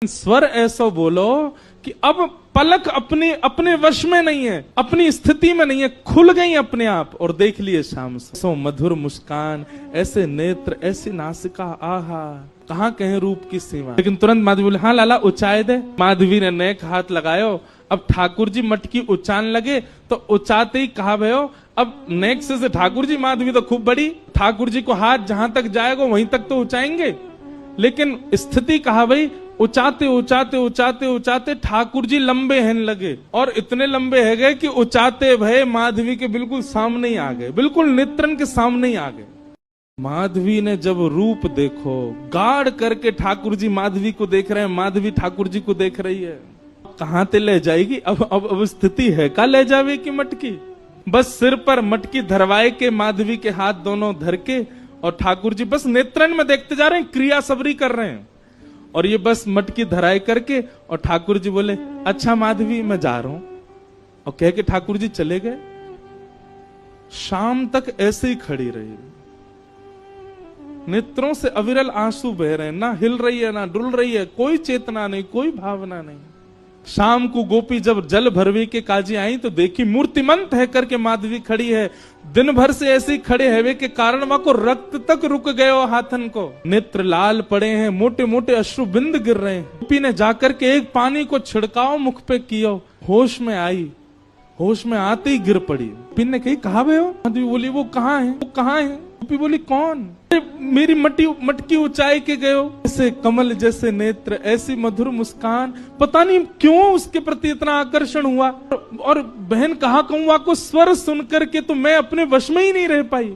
स्वर ऐसा बोलो कि अब पलक अपने वश में नहीं है, अपनी स्थिति में नहीं है, खुल गई अपने आप। और देख लिए शाम सो मधुर मुस्कान, ऐसे नेत्र, ऐसी नासिका, आहा कहाँ कहे रूप की सीमा। लेकिन तुरंत माधवी बोले, हाँ लाला उचाए दे। माधवी ने नेक हाथ लगायो। अब ठाकुर जी मटकी उचान लगे तो उचाते ही कहा भयो, अब नेक से ठाकुर जी, माधवी तो खूब बड़ी, ठाकुर जी को हाथ जहां तक जाएगा वहीं तक तो उचाएंगे। लेकिन स्थिति कहा भाई, उचाते उचाते उचाते उचाते ठाकुर जी लंबे हैं लगे, और इतने लंबे है गए कि उचाते भय माधवी के बिल्कुल सामने ही आ गए, बिल्कुल नेत्रन के सामने ही आ गए। माधवी ने जब रूप देखो, गाढ़ करके ठाकुर जी माधवी को देख रहे हैं, माधवी ठाकुर जी को देख रही है। कहां ते ले जाएगी अब स्थिति है का ले जावे की मटकी। बस सिर पर मटकी धरवाए के माधवी के हाथ दोनों धर के, और ठाकुर जी बस नेत्रन में देखते जा रहे हैं, क्रिया सबरी कर रहे हैं। और ये बस मटकी धराए करके, और ठाकुर जी बोले, अच्छा माधवी मैं जा रहा हूं, और कह के ठाकुर जी चले गए। शाम तक ऐसे ही खड़ी रही, नेत्रों से अविरल आंसू बह रहे हैं, ना हिल रही है ना डुल रही है, कोई चेतना नहीं, कोई भावना नहीं। शाम को गोपी जब जल भरवी के काजी आई तो देखी मूर्तिमंत है करके माधवी खड़ी है। दिन भर से ऐसे ही खड़े है के कारण वहां को रक्त तक रुक गयो हाथन को, नेत्र लाल पड़े हैं, मोटे मोटे अश्रु बिंद गिर रहे हैं। गोपी ने जाकर के एक पानी को छिड़काओ मुख पे किया, होश में आई, होश में आते ही गिर पड़ी। पिन ने कही, कहा भयो? माधवी बोली, वो कहाँ है, वो कहाँ है? गोपी बोली, कौन? मेरी मटकी ऊंचाई के गयो, ऐसे कमल जैसे नेत्र, ऐसी मधुर मुस्कान, पता नहीं क्यों उसके प्रति इतना आकर्षण हुआ। और बहन कहा कहूँ को स्वर सुन करके तो मैं अपने वश में ही नहीं रह पाई।